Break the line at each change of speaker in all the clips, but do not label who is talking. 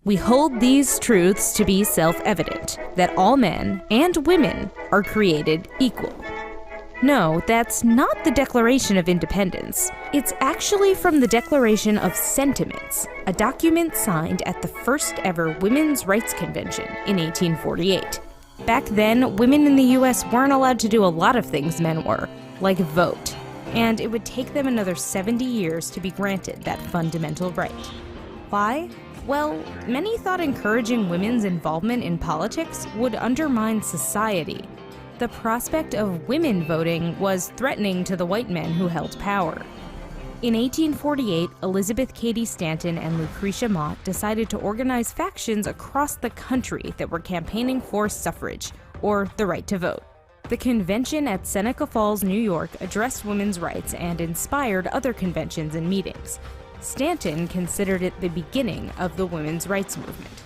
We hold these truths to be self-evident, that all men and women are created equal. No, that's not the Declaration of Independence. It's actually from the Declaration of Sentiments, a document signed at the first ever Women's Rights Convention in 1848. Back then, women in the US weren't allowed to do a lot of things men were, like vote, and it would take them another 70 years to be granted that fundamental right. Why? Well, many thought encouraging women's involvement in politics would undermine society. The prospect of women voting was threatening to the white men who held power. In 1848, Elizabeth Cady Stanton and Lucretia Mott decided to organize factions across the country that were campaigning for suffrage, or the right to vote. The convention at Seneca Falls, New York addressed women's rights and inspired other conventions and meetings. Stanton considered it the beginning of the women's rights movement.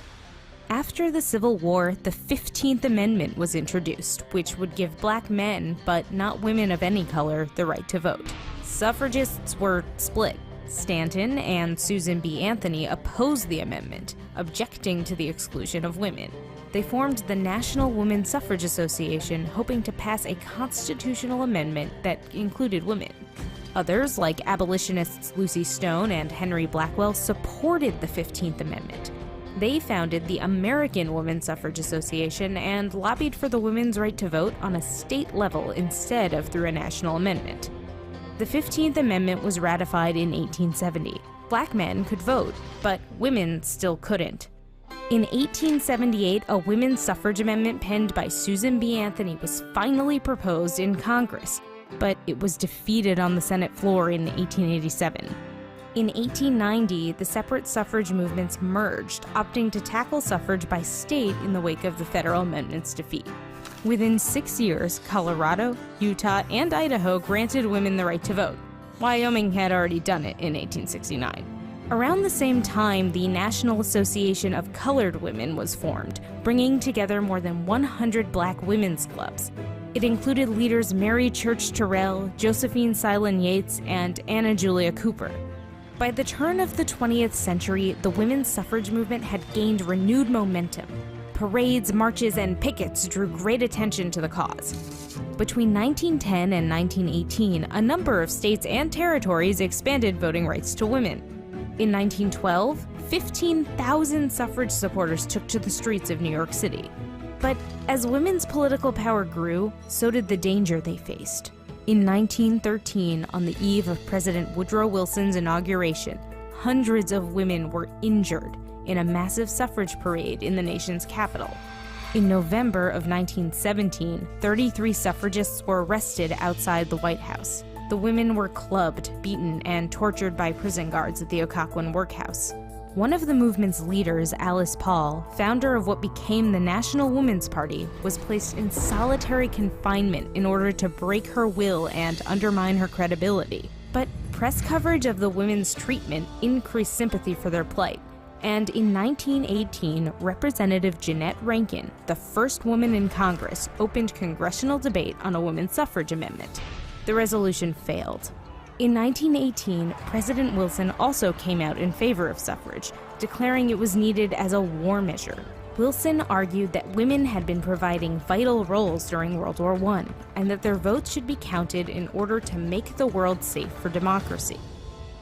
After the Civil War, the 15th Amendment was introduced, which would give black men, but not women of any color, the right to vote. Suffragists were split. Stanton and Susan B. Anthony opposed the amendment, objecting to the exclusion of women. They formed the National Women's Suffrage Association, hoping to pass a constitutional amendment that included women. Others, like abolitionists Lucy Stone and Henry Blackwell, supported the 15th Amendment. They founded the American Women's Suffrage Association and lobbied for the women's right to vote on a state level instead of through a national amendment. The 15th Amendment was ratified in 1870. Black men could vote, but women still couldn't. In 1878, a women's suffrage amendment penned by Susan B. Anthony was finally proposed in Congress, but it was defeated on the Senate floor in 1887. In 1890, the separate suffrage movements merged, opting to tackle suffrage by state in the wake of the federal amendment's defeat. Within 6 years, Colorado, Utah, and Idaho granted women the right to vote. Wyoming had already done it in 1869. Around the same time, the National Association of Colored Women was formed, bringing together more than 100 black women's clubs. It included leaders Mary Church Terrell, Josephine Silent Yates, and Anna Julia Cooper. By the turn of the 20th century, the women's suffrage movement had gained renewed momentum. Parades, marches, and pickets drew great attention to the cause. Between 1910 and 1918, a number of states and territories expanded voting rights to women. In 1912, 15,000 suffrage supporters took to the streets of New York City. But as women's political power grew, so did the danger they faced. In 1913, on the eve of President Woodrow Wilson's inauguration, hundreds of women were injured in a massive suffrage parade in the nation's capital. In November of 1917, 33 suffragists were arrested outside the White House. The women were clubbed, beaten, and tortured by prison guards at the Occoquan workhouse. One of the movement's leaders, Alice Paul, founder of what became the National Woman's Party, was placed in solitary confinement in order to break her will and undermine her credibility. But press coverage of the women's treatment increased sympathy for their plight. And in 1918, Representative Jeanette Rankin, the first woman in Congress, opened congressional debate on a women's suffrage amendment. The resolution failed. In 1918, President Wilson also came out in favor of suffrage, declaring it was needed as a war measure. Wilson argued that women had been providing vital roles during World War I, and that their votes should be counted in order to make the world safe for democracy.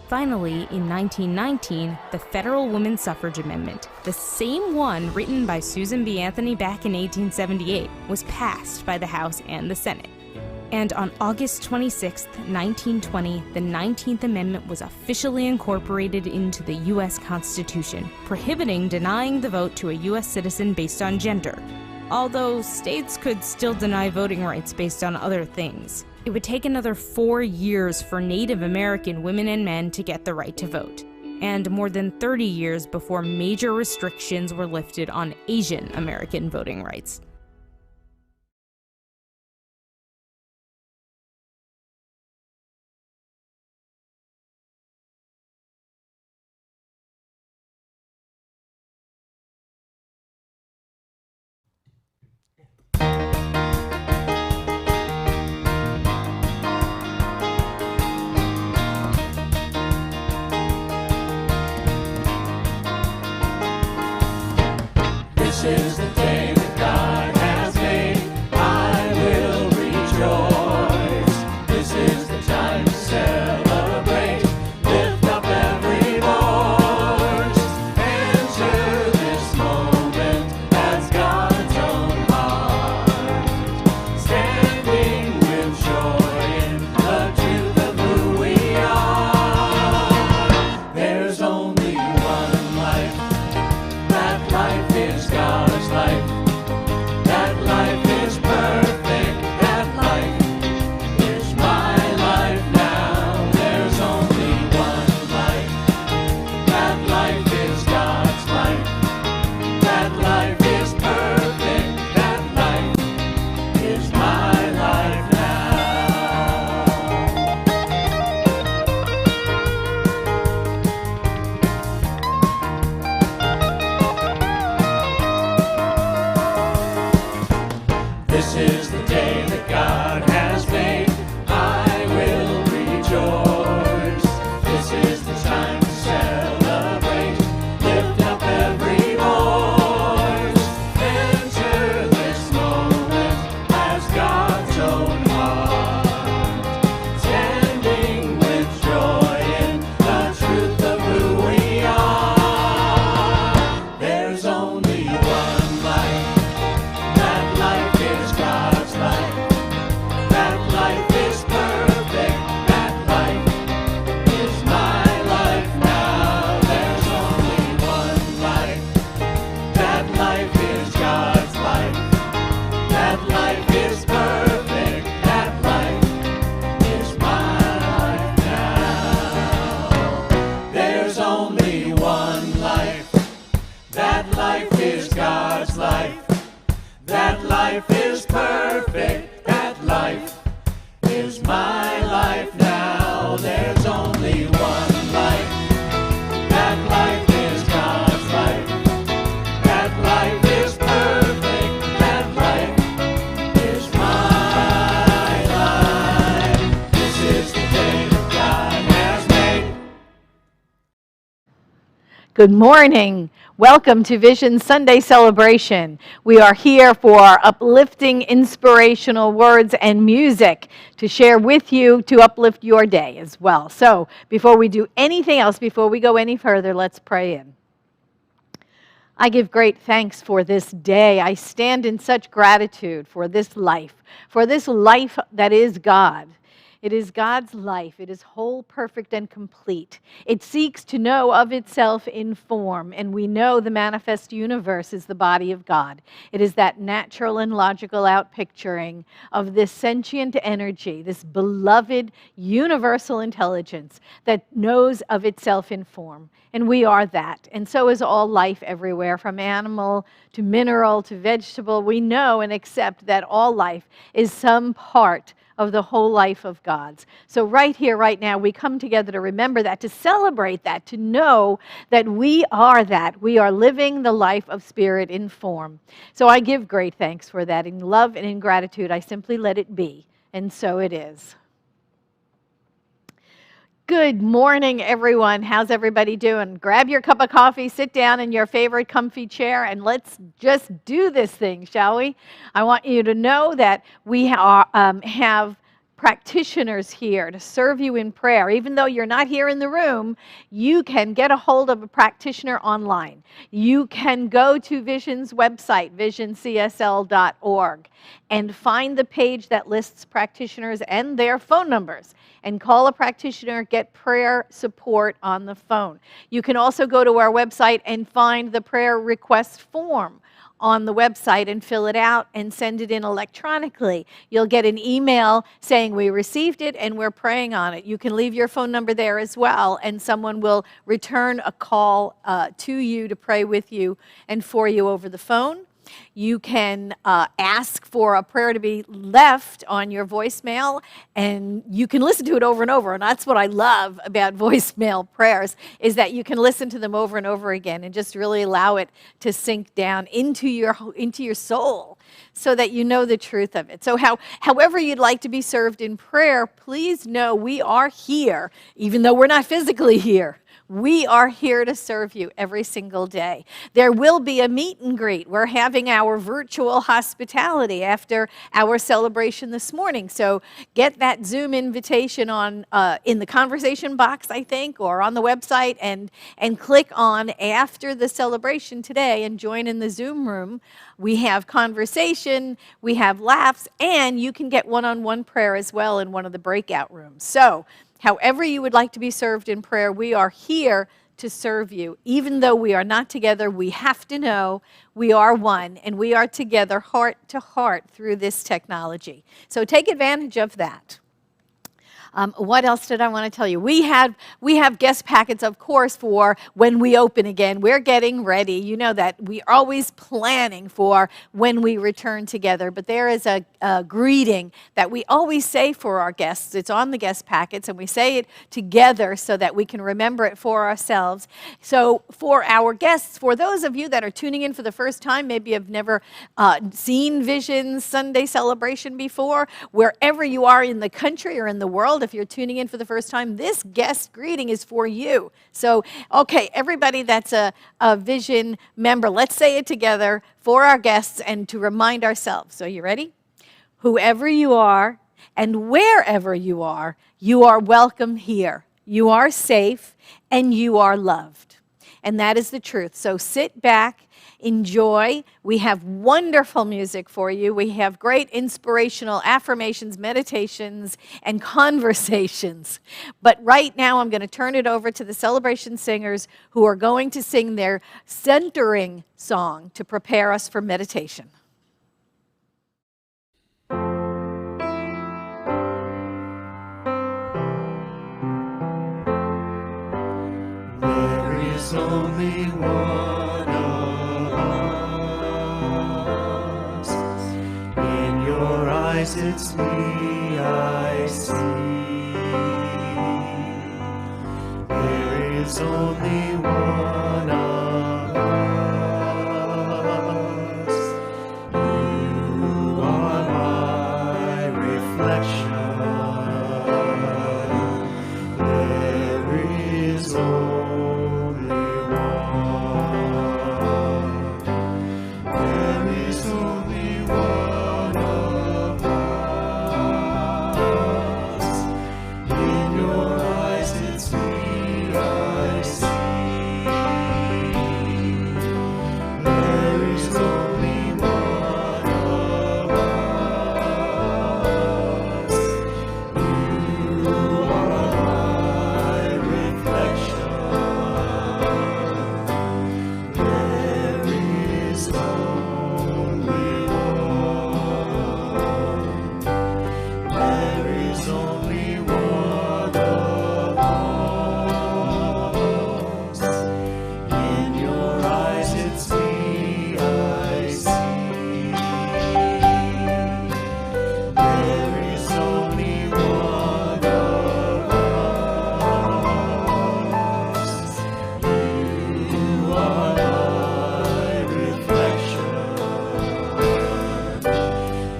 Finally, in 1919, the Federal Women's Suffrage Amendment, the same one written by Susan B. Anthony back in 1878, was passed by the House and the Senate. And on August 26, 1920, the 19th Amendment was officially incorporated into the U.S. Constitution, prohibiting denying the vote to a U.S. citizen based on gender. Although states could still deny voting rights based on other things. It would take another 4 years for Native American women and men to get the right to vote, and more than 30 years before major restrictions were lifted on Asian American voting rights.
is the day that God has made. I will rejoice. This is the time to celebrate. Lift up every voice. Enter this moment as God's own heart. Standing with joy in the truth of who we are. There's only one life. That life is God's life. That life is perfect. That life is my life now. There's only one life. That life is God's life. That life is perfect. That life is my life now. This is the day that God has made. I will rejoice. This is the time to celebrate. Lift up every voice. Enter this moment as God's own heart. Standing with joy in the truth of who we are. There's only one life. That life is God's life. That life is perfect. That life is my life now. There's only one life. That life is God's life. That life is perfect. That life is my life now. There's only one life. That life is God's life. That life is perfect. That life is my life now. There's only one life. That life is God's life. That life is perfect. That life is my life. This is the day that God has made.
Good morning. Welcome to Vision Sunday Celebration. We are here for uplifting, inspirational words and music to share with you to uplift your day as well. So before we do anything else, before we go any further, let's pray in. I give great thanks for this day. I stand in such gratitude for this life that is God. It is God's life. It is whole, perfect, and complete. It seeks to know of itself in form, and we know the manifest universe is the body of God. It is that natural and logical outpicturing of this sentient energy, this beloved universal intelligence that knows of itself in form. And we are that. And so is all life everywhere, from animal to mineral to vegetable. We know and accept that all life is some part of the whole life of God's. So right here, right now, we come together to remember that, to celebrate that, to know that we are that. We are living the life of spirit in form. So I give great thanks for that. In love and in gratitude, I simply let it be. And so it is. Good morning, everyone. How's everybody doing? Grab your cup of coffee, sit down in your favorite comfy chair, and let's just do this thing, shall we? I want you to know that we have practitioners here to serve you in prayer. Even though you're not here in the room, you can get a hold of a practitioner online. You can go to Vision's website, visioncsl.org, and find the page that lists practitioners and their phone numbers, and call a practitioner, get prayer support on the phone. You can also go to our website and find the prayer request form on the website and fill it out and send it in electronically. You'll get an email saying we received it and we're praying on it. You can leave your phone number there as well, and someone will return a call to you to pray with you and for you over the phone. You can ask for a prayer to be left on your voicemail, and you can listen to it over and over. And that's what I love about voicemail prayers, is that you can listen to them over and over again and just really allow it to sink down into your soul so that you know the truth of it. So however you'd like to be served in prayer, please know we are here, even though we're not physically here. We are here to serve you every single day. There will be a meet and greet. We're having our virtual hospitality after our celebration this morning. So get that Zoom invitation on in the conversation box, I think, or on the website, and click on after the celebration today and join in the Zoom room. We have conversation, we have laughs, and you can get one-on-one prayer as well in one of the breakout rooms. So however you would like to be served in prayer, we are here to serve you. Even though we are not together, we have to know we are one, and we are together heart to heart through this technology. So take advantage of that. What else did I want to tell you? We have guest packets, of course, for when we open again. We're getting ready. You know that we're always planning for when we return together. But there is a greeting that we always say for our guests. It's on the guest packets, and we say it together so that we can remember it for ourselves. So for our guests, for those of you that are tuning in for the first time, maybe have never seen Vision Sunday celebration before, wherever you are in the country or in the world, if you're tuning in for the first time, this guest greeting is for you. So, okay, everybody that's a Vision member, let's say it together for our guests and to remind ourselves. So you ready? Whoever you are and wherever you are welcome here. You are safe and you are loved. And that is the truth. So sit back, enjoy. We have wonderful music for you. We have great inspirational affirmations, meditations, and conversations. But right now, I'm going to turn it over to the celebration singers who are going to sing their centering song to prepare us for meditation.
There is only one of us. In your eyes it's me I see. There is only one of us. You are my reflection. There is only one. There is only one of us. In your eyes it's me I see. There is only one of us. You are my reflection. There is only one. There is only one of us. In your eyes it's me I see. There is only one of us. You are my reflection.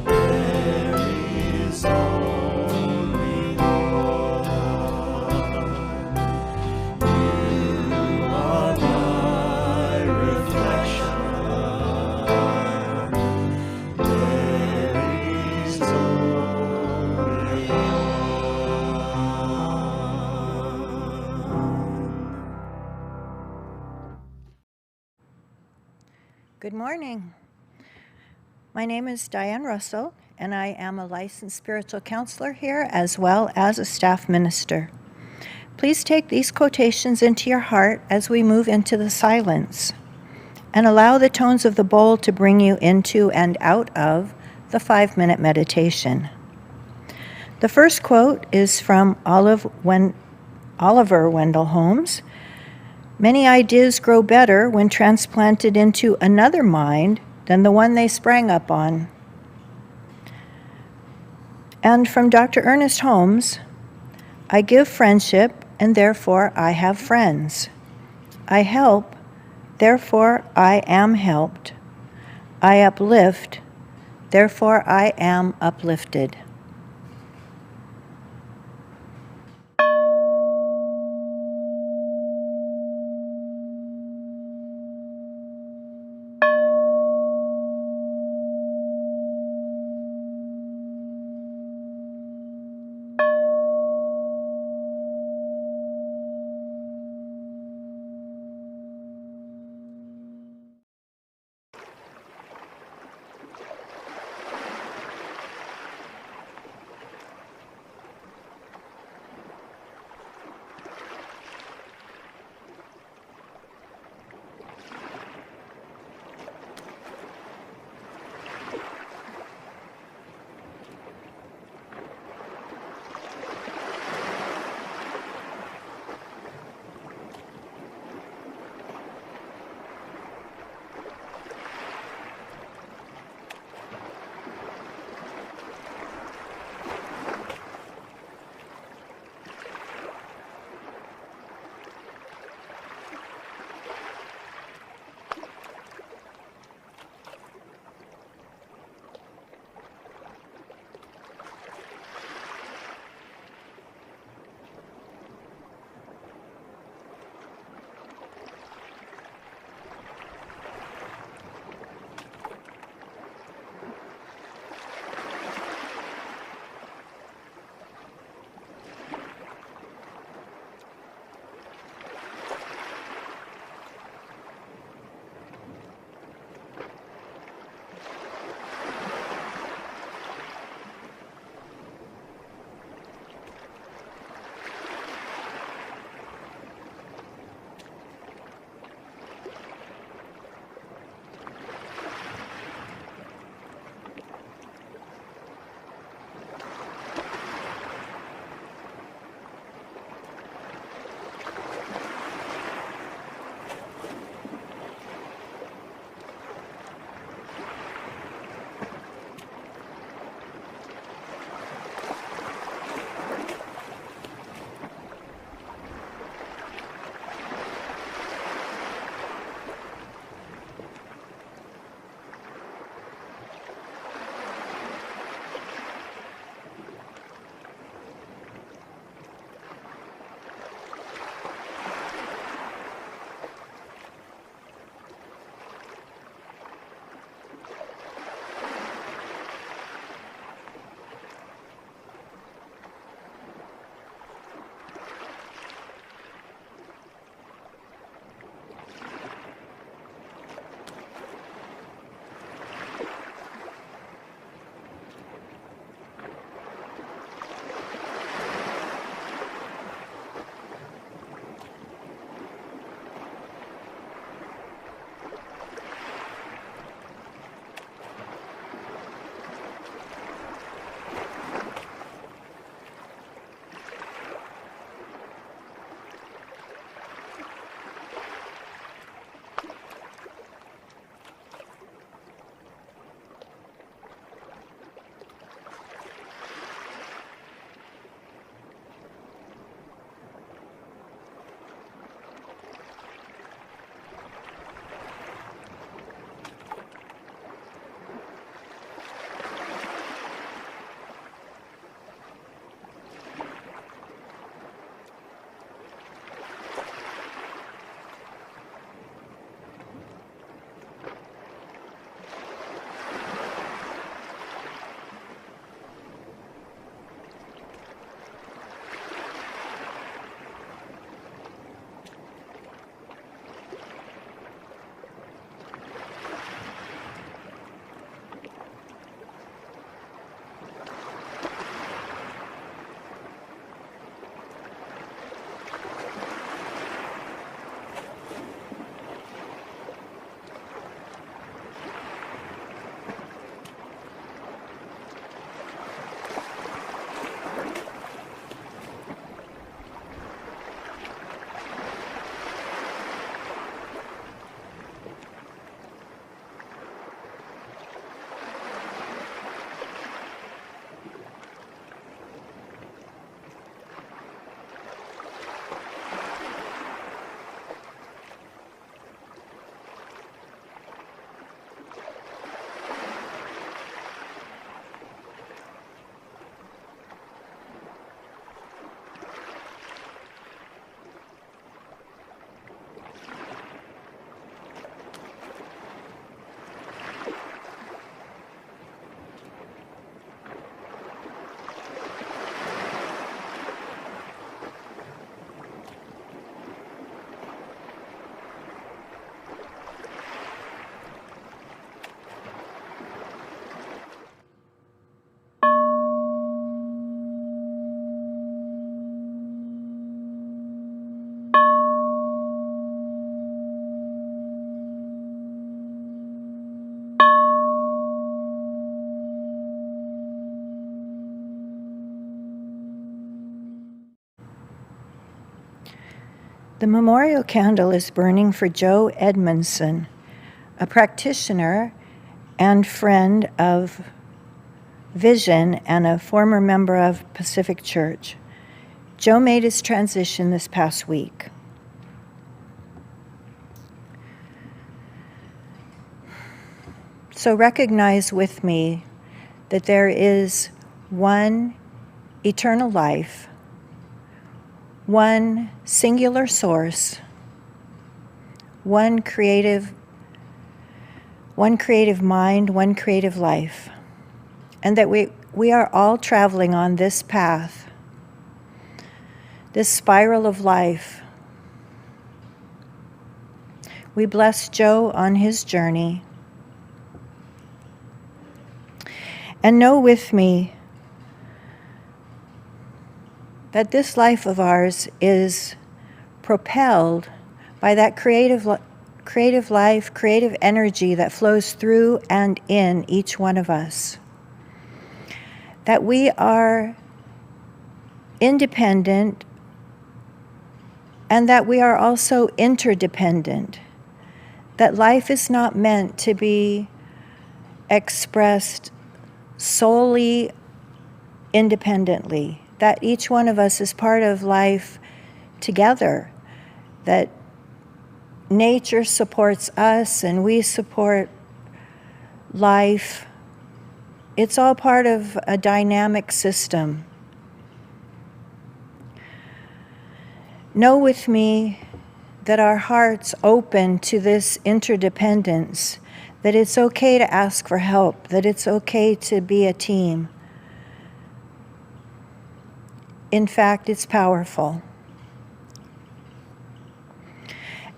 There is only one. You are my reflection. There is only
Good morning. My name is Diane Russell, and I am a licensed spiritual counselor here as well as a staff minister. Please take these quotations into your heart as we move into the silence, and allow the tones of the bowl to bring you into and out of the 5-minute meditation. The first quote is from Oliver Wendell Holmes. Many ideas grow better when transplanted into another mind than the one they sprang up on. And from Dr. Ernest Holmes, I give friendship, and therefore I have friends. I help, therefore I am helped. I uplift, therefore I am uplifted. The memorial candle is burning for Joe Edmondson, a practitioner and friend of Vision and a former member of Pacific Church. Joe made his transition this past week. So recognize with me that there is one eternal life, one singular source, one creative mind, one creative life, and that we are all traveling on this path, this spiral of life. We bless Joe on his journey. And know with me that this life of ours is propelled by that creative life, creative energy that flows through and in each one of us. That we are independent and that we are also interdependent. That life is not meant to be expressed solely independently. That each one of us is part of life together. That nature supports us and we support life. It's all part of a dynamic system. Know with me that our hearts open to this interdependence, that it's okay to ask for help, that it's okay to be a team. In fact, it's powerful.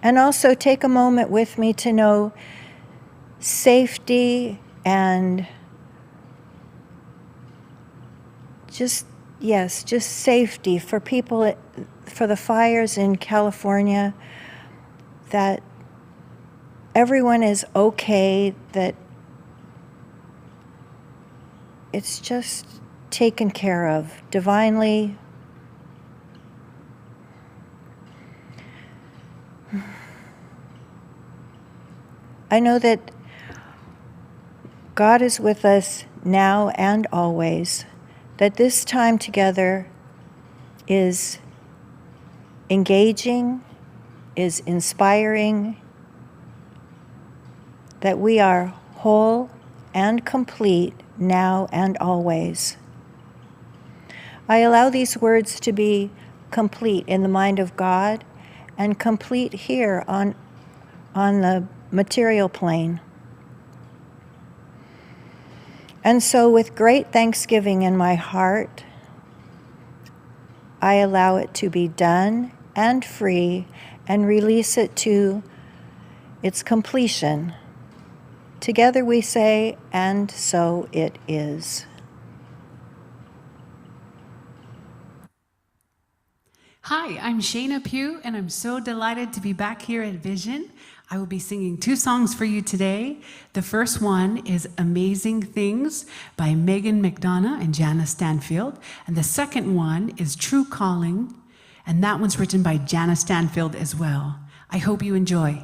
And also take a moment with me to know safety and just safety for people, for the fires in California, that everyone is okay, that it's just taken care of divinely. I know that God is with us now and always, that this time together is engaging, is inspiring, that we are whole and complete now and always. I allow these words to be complete in the mind of God and complete here on the material plane. And so with great thanksgiving in my heart, I allow it to be done and free and release it to its completion. Together we say, and so it is.
Hi, I'm Shaina Pugh, and I'm so delighted to be back here at Vision. I will be singing 2 songs for you today. The first one is Amazing Things by Megan McDonough and Janice Stanfield. And the second one is True Calling, and that one's written by Janice Stanfield as well. I hope you enjoy.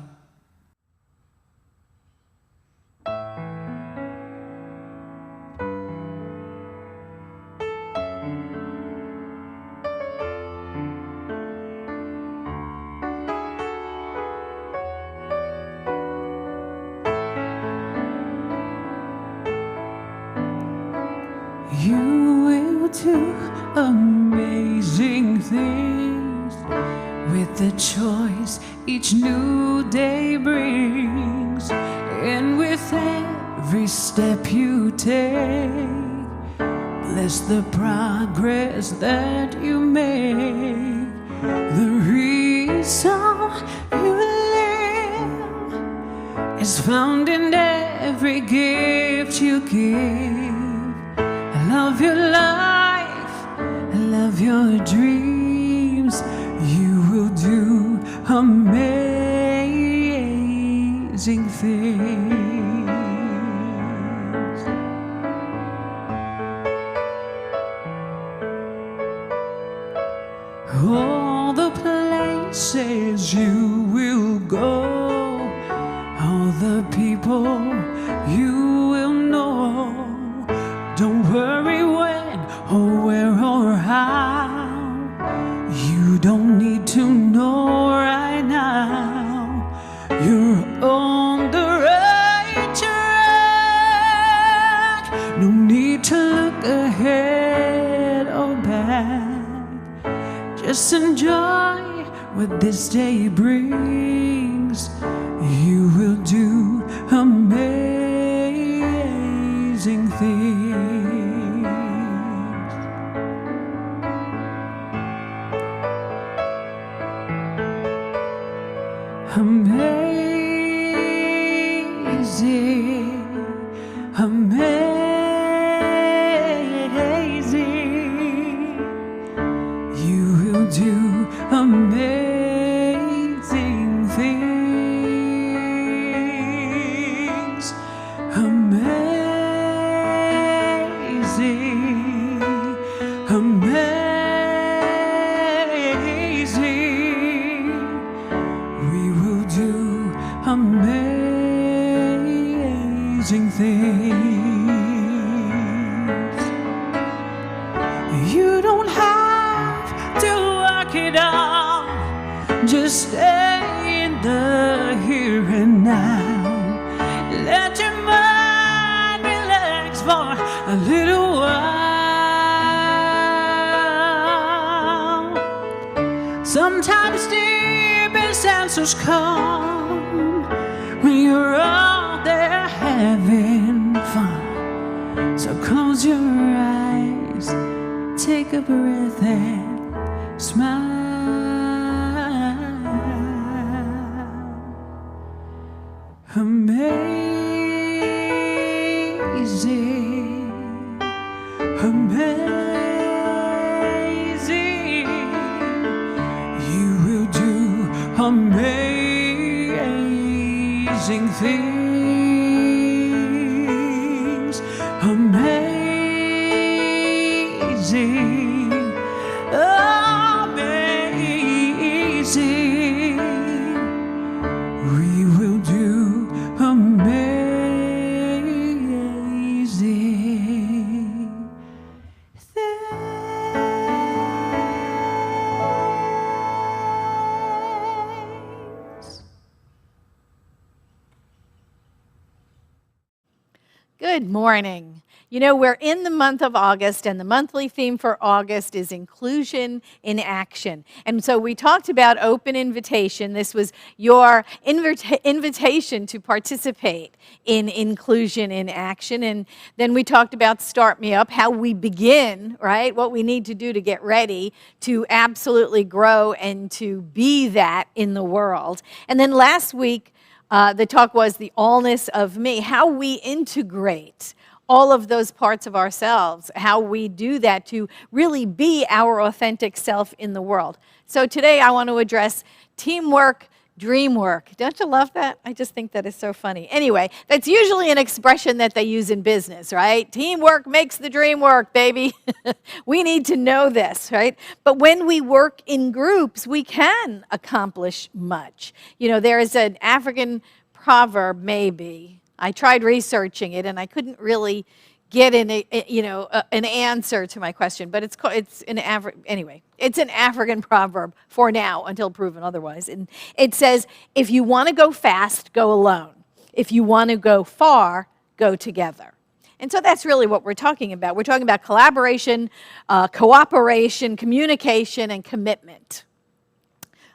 You will do amazing things with the choice each new day brings, and with every step you take, bless the progress that you make. The reason you live is found in every gift you give. I love your life, I love your dreams. You will do amazing things. All the places people you will know. Don't worry when or where or how. You don't need to know right now. You're on the right track. No need to look ahead or back. Just enjoy what this day brings. You will do amazing things. Amazing, amazing. You will do amazing things. Amazing, amazing. We will do amazing things. You don't have to work it out. Just stay in the here and now. Let your mind relax for a little while. Sometimes deepest answers come when you're out there having fun. So close your eyes, take a breath and smile. Amazing, amazing. You will do amazing things. Amazing, amazing. We will do amazing things.
Good morning. You know, we're in the month of August, and the monthly theme for August is inclusion in action. And so we talked about open invitation. This was your invitation to participate in inclusion in action. And then we talked about Start Me Up, how we begin, right? What we need to do to get ready to absolutely grow and to be that in the world. And then last week, the talk was the allness of me, how we integrate all of those parts of ourselves, how we do that to really be our authentic self in the world. So today I want to address teamwork, dream work. Don't you love that? I just think that is so funny. Anyway, that's usually an expression that they use in business, right? Teamwork makes the dream work, baby. We need to know this, right? But when we work in groups, we can accomplish much. You know, there is an African proverb, maybe. I tried researching it, and I couldn't really get an answer to my question. But it's an African proverb for now, until proven otherwise. And it says, if you want to go fast, go alone. If you want to go far, go together. And so that's really what we're talking about. We're talking about collaboration, cooperation, communication, and commitment.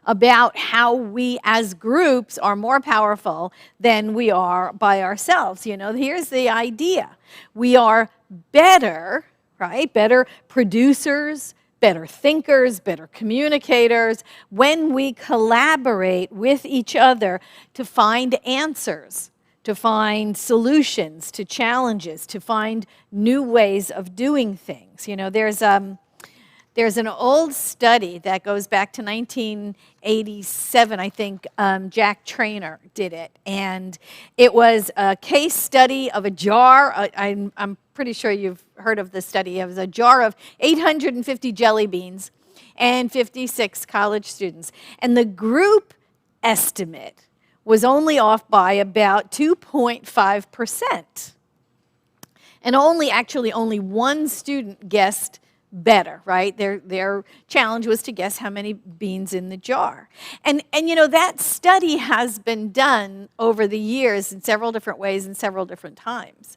About how we as groups are more powerful than we are by ourselves. You know, here's the idea. We are better, right? Better producers, better thinkers, better communicators when we collaborate with each other to find answers, to find solutions to challenges, to find new ways of doing things. You know, there's an old study that goes back to 1987, I think. Jack Trainer did it. And it was a case study of a jar. I'm pretty sure you've heard of this study. It was a jar of 850 jelly beans and 56 college students. And the group estimate was only off by about 2.5%. And only one student guessed better, right? Their challenge was to guess how many beans in the jar. And that study has been done over the years in several different ways and several different times.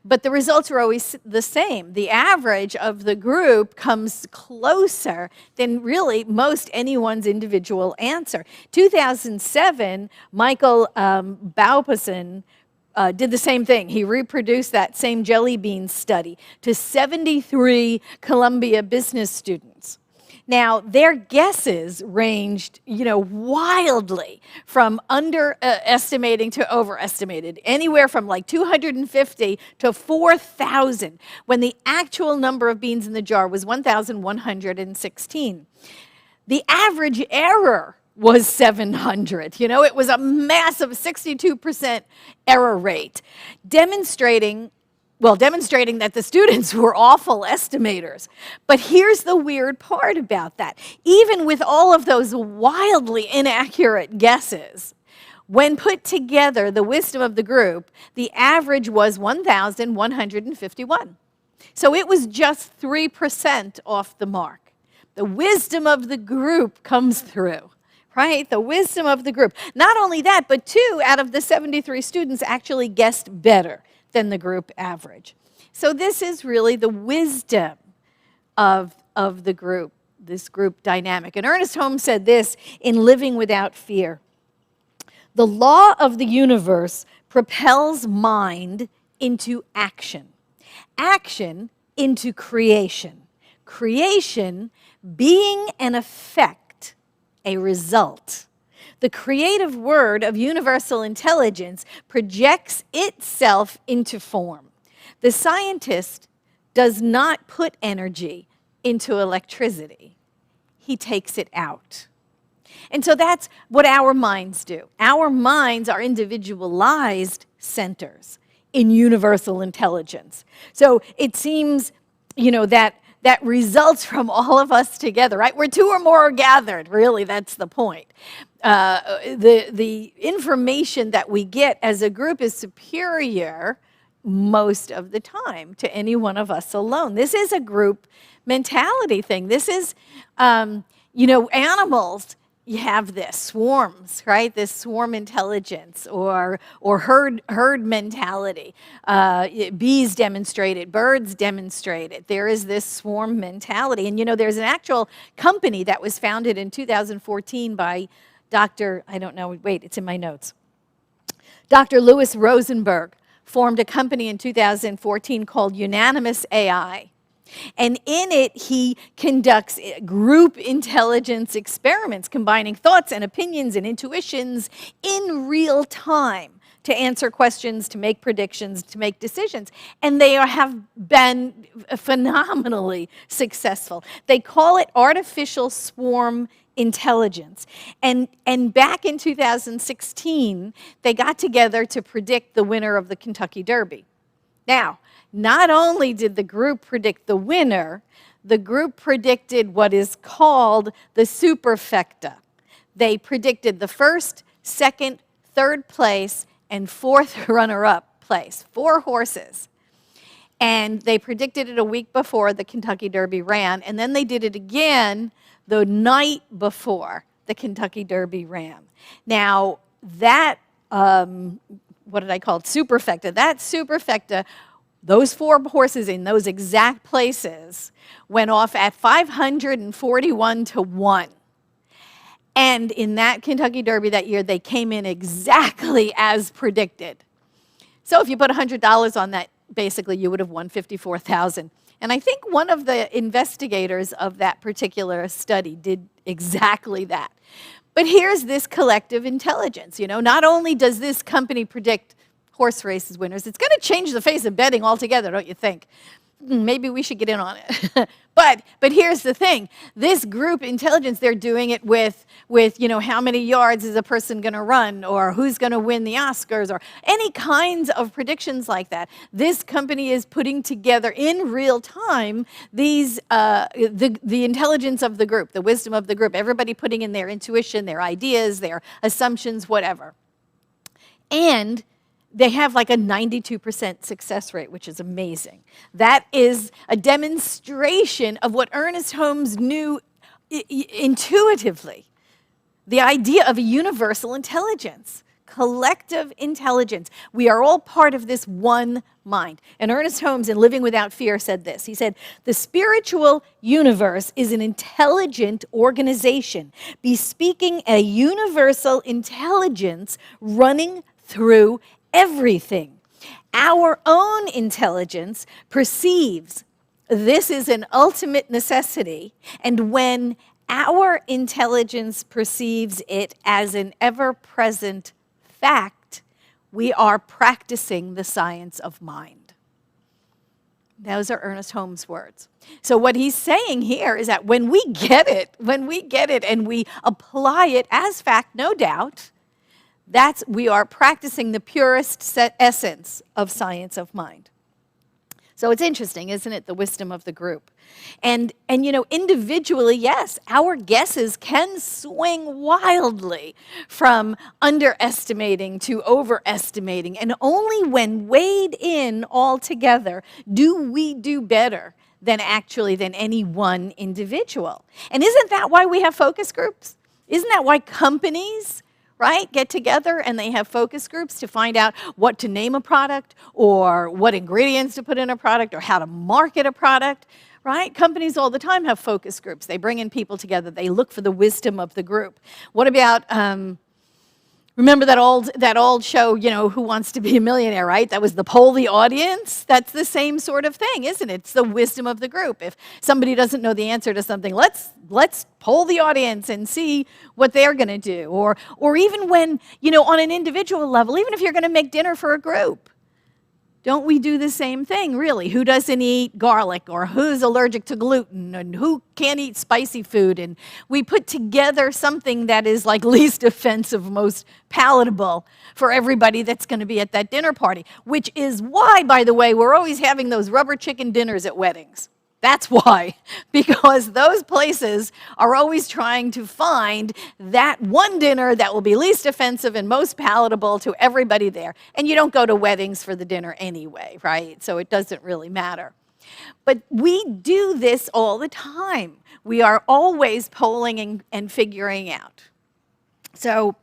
But the results are always the same. The average of the group comes closer than really most anyone's individual answer. 2007, Michael Baupason did the same thing. He reproduced that same jelly bean study to 73 Columbia business students. Now, their guesses ranged, wildly from underestimating to overestimated, anywhere from like 250 to 4,000, when the actual number of beans in the jar was 1,116. The average error was 700. It was a massive 62% error rate, demonstrating that the students were awful estimators. But here's the weird part about that. Even with all of those wildly inaccurate guesses, when put together, the wisdom of the group, the average was 1,151. So it was just 3% off the mark. The wisdom of the group comes through. Right? The wisdom of the group. Not only that, but 2 out of the 73 students actually guessed better than the group average. So this is really the wisdom of the group, this group dynamic. And Ernest Holmes said this in Living Without Fear. The law of the universe propels mind into action. Action into creation. Creation being an effect, a result. The creative word of universal intelligence projects itself into form. The scientist does not put energy into electricity. He takes it out. And so that's what our minds do. Our minds are individualized centers in universal intelligence. So it seems, that results from all of us together, right? Where 2 or more are gathered, really, that's the point. The information that we get as a group is superior most of the time to any one of us alone. This is a group mentality thing. This is, animals. You have this, swarms, right? This swarm intelligence or herd mentality. Bees demonstrate it, birds demonstrate it. There is this swarm mentality. And there's an actual company that was founded in 2014 by Dr. It's in my notes. Dr. Louis Rosenberg formed a company in 2014 called Unanimous AI. And in it, he conducts group intelligence experiments, combining thoughts and opinions and intuitions in real time to answer questions, to make predictions, to make decisions. And they have been phenomenally successful. They call it artificial swarm intelligence. And back in 2016, they got together to predict the winner of the Kentucky Derby. Now, not only did the group predict the winner, the group predicted what is called the superfecta. They predicted the first, second, third place, and fourth runner-up place, 4 horses. And they predicted it a week before the Kentucky Derby ran, and then they did it again the night before the Kentucky Derby ran. Now, that, what did I call it, superfecta, that superfecta, those 4 horses in those exact places went off at 541 to 1. And in that Kentucky Derby that year, they came in exactly as predicted. So if you put $100 on that, basically you would have won $54,000. And I think one of the investigators of that particular study did exactly that. But here's this collective intelligence. Not only does this company predict horse races winners, it's going to change the face of betting altogether, don't you think? Maybe we should get in on it. But here's the thing. This group intelligence, they're doing it with how many yards is a person going to run, or who's going to win the Oscars, or any kinds of predictions like that. This company is putting together in real time these the intelligence of the group, the wisdom of the group, everybody putting in their intuition, their ideas, their assumptions, whatever. And they have like a 92% success rate, which is amazing. That is a demonstration of what Ernest Holmes knew intuitively. The idea of a universal intelligence, collective intelligence. We are all part of this one mind. And Ernest Holmes, in Living Without Fear, said this. He said, "The spiritual universe is an intelligent organization, bespeaking a universal intelligence running through everything. Our own intelligence perceives this is an ultimate necessity, and when our intelligence perceives it as an ever-present fact, we are practicing the science of mind." Those are Ernest Holmes' words. So what he's saying here is that when we get it and we apply it as fact, no doubt, we are practicing the purest essence of science of mind. So it's interesting, isn't it, the wisdom of the group? And individually, yes, our guesses can swing wildly from underestimating to overestimating. And only when weighed in all together do we do better than any one individual. And isn't that why we have focus groups? Isn't that why companies, right, get together and they have focus groups to find out what to name a product or what ingredients to put in a product or how to market a product, right? Companies all the time have focus groups. They bring in people together. They look for the wisdom of the group. What about, remember that old show, Who Wants to Be a Millionaire, right? That was the poll the audience. That's the same sort of thing, isn't it? It's the wisdom of the group. If somebody doesn't know the answer to something, let's poll the audience and see what they're going to do. Or even when, on an individual level, even if you're going to make dinner for a group, don't we do the same thing, really? Who doesn't eat garlic, or who's allergic to gluten, and who can't eat spicy food? And we put together something that is like least offensive, most palatable for everybody that's going to be at that dinner party, which is why, by the way, we're always having those rubber chicken dinners at weddings. That's why, because those places are always trying to find that one dinner that will be least offensive and most palatable to everybody there. And you don't go to weddings for the dinner anyway, right? So it doesn't really matter. But we do this all the time. We are always polling and figuring out. So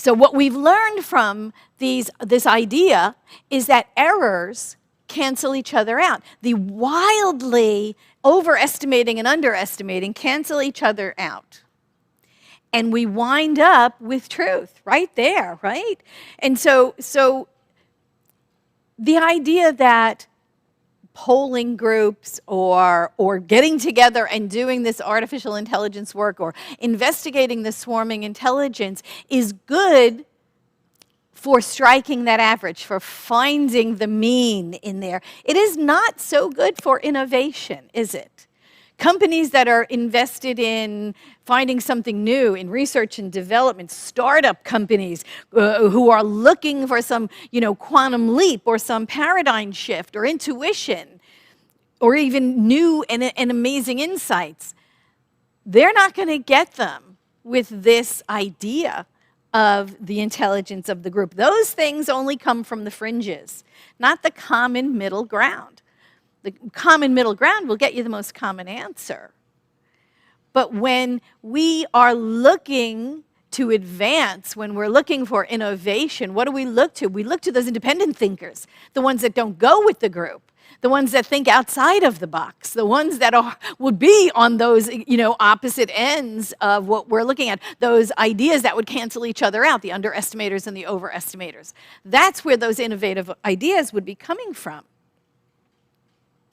what we've learned from this idea is that errors cancel each other out. The wildly overestimating and underestimating cancel each other out. And we wind up with truth right there, right? And so the idea that polling groups or getting together and doing this artificial intelligence work or investigating the swarming intelligence is good for striking that average, for finding the mean in there. It is not so good for innovation, is it? Companies that are invested in finding something new, in research and development, startup companies who are looking for some, quantum leap or some paradigm shift or intuition or even new and amazing insights, they're not going to get them with this idea of the intelligence of the group. Those things only come from the fringes, not the common middle ground. The common middle ground will get you the most common answer. But when we are looking to advance, when we're looking for innovation, what do we look to? We look to those independent thinkers, the ones that don't go with the group, the ones that think outside of the box, the ones that would be on those, opposite ends of what we're looking at, those ideas that would cancel each other out, the underestimators and the overestimators. That's where those innovative ideas would be coming from.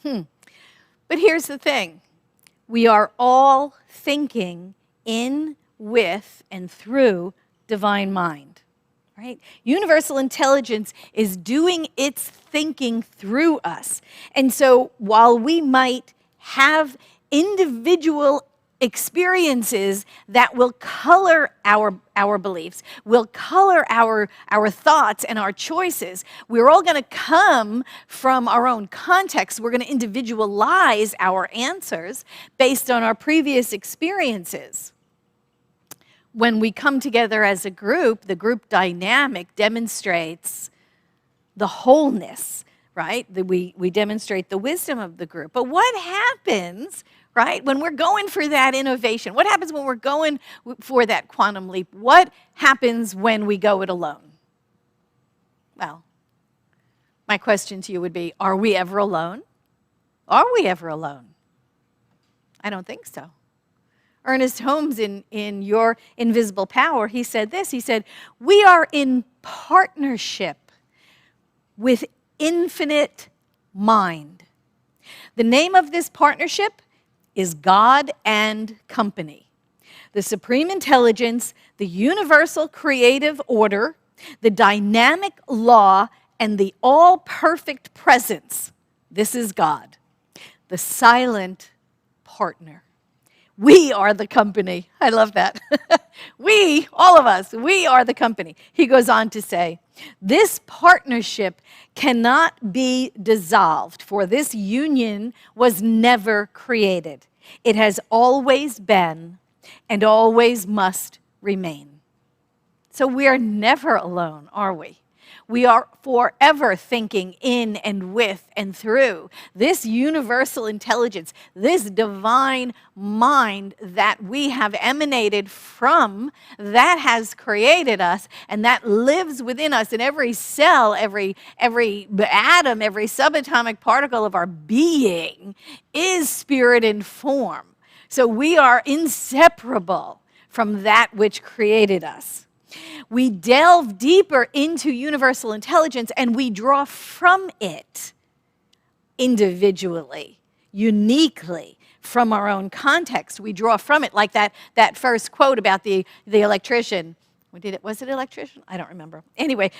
But here's the thing. We are all thinking in, with, and through divine mind. Right? Universal intelligence is doing its thinking through us. And so while we might have individual experiences that will color our beliefs, will color our thoughts and our choices, we're all going to come from our own context. We're going to individualize our answers based on our previous experiences. when we come together as a group, the group dynamic demonstrates the wholeness, right? We demonstrate the wisdom of the group. But what happens, right, when we're going for that innovation? What happens when we're going for that quantum leap? What happens when we go it alone? Well, my question to you would be, are we ever alone? Are we ever alone? I don't think so. Ernest Holmes, in Your Invisible Power, he said this. He said, we are in partnership with infinite mind. The name of this partnership is God and Company. The supreme intelligence, the universal creative order, the dynamic law, and the all-perfect presence. This is God, the silent partner. We are the company. I love that. We, all of us, we are the company. He goes on to say, this partnership cannot be dissolved, for this union was never created. It has always been and always must remain. So we are never alone, are we? We are forever thinking in and with and through this universal intelligence, this divine mind that we have emanated from, that has created us and that lives within us in every cell, every atom, every subatomic particle of our being is spirit in form. So we are inseparable from that which created us. We delve deeper into universal intelligence and we draw from it individually, uniquely, from our own context. We draw from it, like that first quote about the electrician. Was it electrician? I don't remember. Anyway,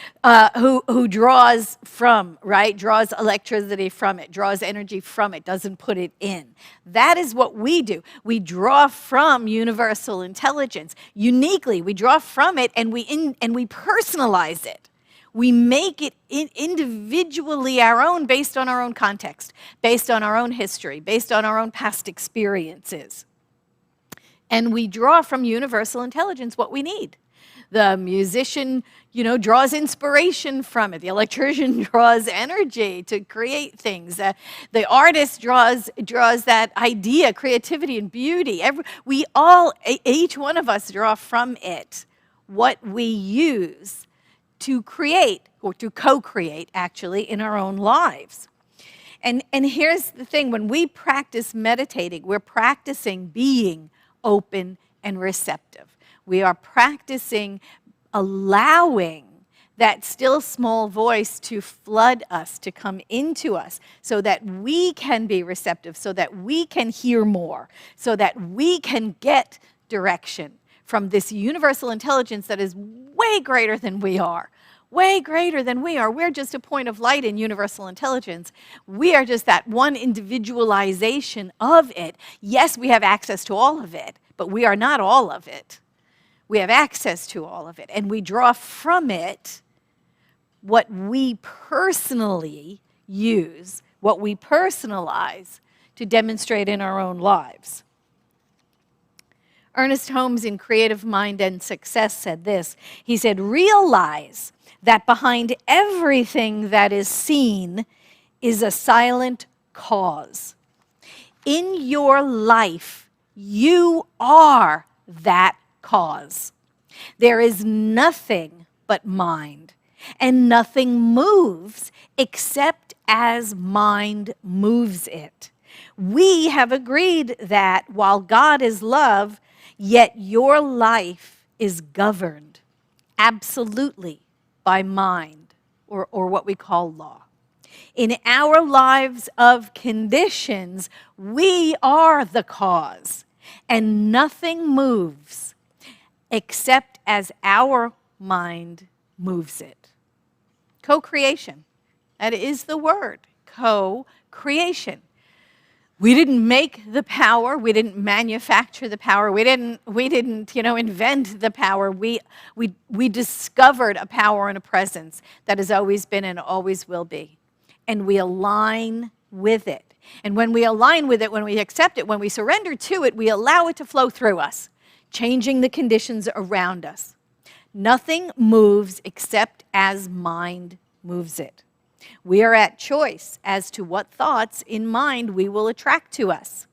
who draws from, right? Draws electricity from it, draws energy from it, doesn't put it in. That is what we do. We draw from universal intelligence. Uniquely, we draw from it and we personalize it. We make it individually our own based on our own context, based on our own history, based on our own past experiences. And we draw from universal intelligence what we need. The musician, draws inspiration from it. The electrician draws energy to create things. The artist draws that idea, creativity, and beauty. Each one of us draw from it what we use to create, or to co-create, actually, in our own lives. And here's the thing. When we practice meditating, we're practicing being open and receptive. We are practicing allowing that still small voice to flood us, to come into us, so that we can be receptive, so that we can hear more, so that we can get direction from this universal intelligence that is way greater than we are. Way greater than we are. We're just a point of light in universal intelligence. We are just that one individualization of it. Yes, we have access to all of it, but we are not all of it. We have access to all of it, and we draw from it what we personally use, what we personalize to demonstrate in our own lives. Ernest Holmes in Creative Mind and Success said this. He said, realize that behind everything that is seen is a silent cause. In your life, you are that cause. There is nothing but mind, and nothing moves except as mind moves it. We have agreed that while God is love, yet your life is governed absolutely by mind, or what we call law. In our lives of conditions, we are the cause, and nothing moves except as our mind moves it. Co-creation. That is the word. Co-creation. We didn't make the power. We didn't manufacture the power. We didn't invent the power. We discovered a power and a presence that has always been and always will be. And we align with it. And when we align with it, when we accept it, when we surrender to it, we allow it to flow through us. changing the conditions around us. Nothing moves except as mind moves it. We are at choice as to what thoughts in mind we will attract to us.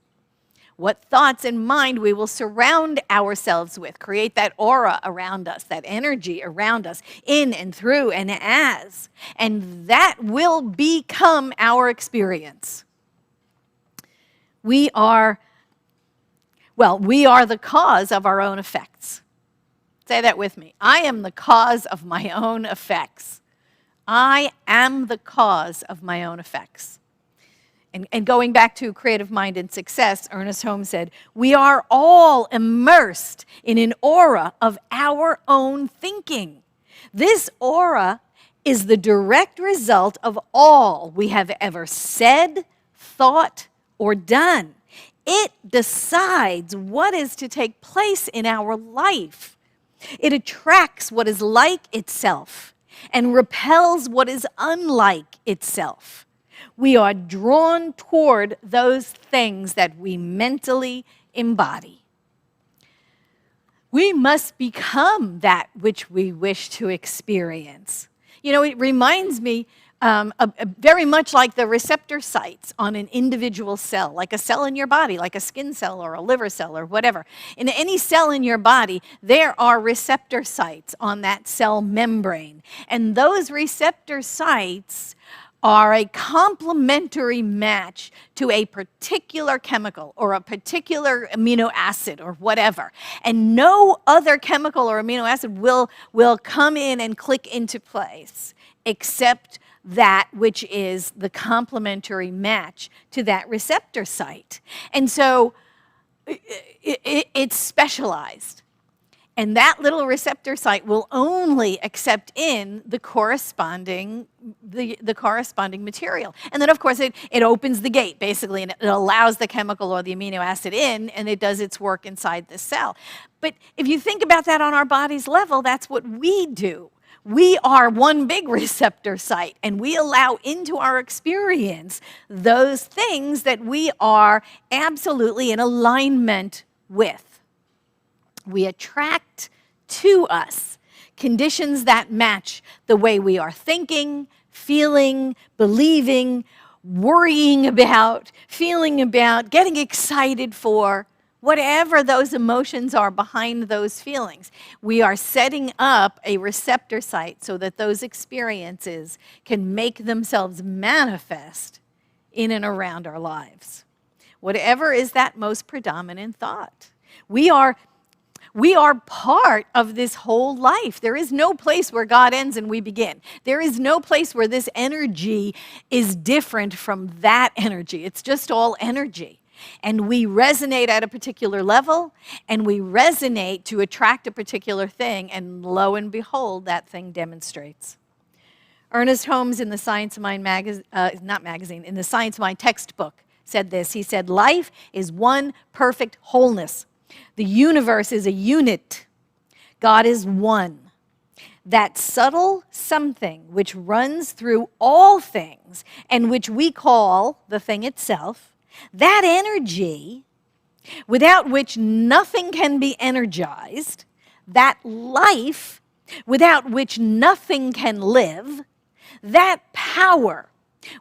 What thoughts in mind we will surround ourselves with, create that aura around us, that energy around us, in and through and as. And that will become our experience. We are the cause of our own effects. Say that with me. I am the cause of my own effects. I am the cause of my own effects. And going back to Creative Mind and Success, Ernest Holmes said, we are all immersed in an aura of our own thinking. This aura is the direct result of all we have ever said, thought, or done. It decides what is to take place in our life. It attracts what is like itself and repels what is unlike itself. We are drawn toward those things that we mentally embody. We must become that which we wish to experience. You know, it reminds me very much like the receptor sites on an individual cell, like a cell in your body, like a skin cell or a liver cell or whatever. In any cell in your body, there are receptor sites on that cell membrane. And those receptor sites are a complementary match to a particular chemical or a particular amino acid or whatever. And no other chemical or amino acid will come in and click into place except that which is the complementary match to that receptor site. And so it's specialized. And that little receptor site will only accept in the corresponding material. And then, of course, it opens the gate, basically, and it allows the chemical or the amino acid in, and it does its work inside the cell. But if you think about that on our body's level, that's what we do. We are one big receptor site, and we allow into our experience those things that we are absolutely in alignment with. We attract to us conditions that match the way we are thinking, feeling, believing, worrying about, feeling about, getting excited for, whatever those emotions are behind those feelings. We are setting up a receptor site so that those experiences can make themselves manifest in and around our lives. Whatever is that most predominant thought. We are part of this whole life. There is no place where God ends and we begin. There is no place where this energy is different from that energy. It's just all energy. And we resonate at a particular level, and we resonate to attract a particular thing, and lo and behold, that thing demonstrates. Ernest Holmes in the Science Mind in the Science Mind textbook said this. He said, life is one perfect wholeness. The universe is a unit. God is one. That subtle something which runs through all things and which we call the thing itself, that energy without which nothing can be energized, that life without which nothing can live, that power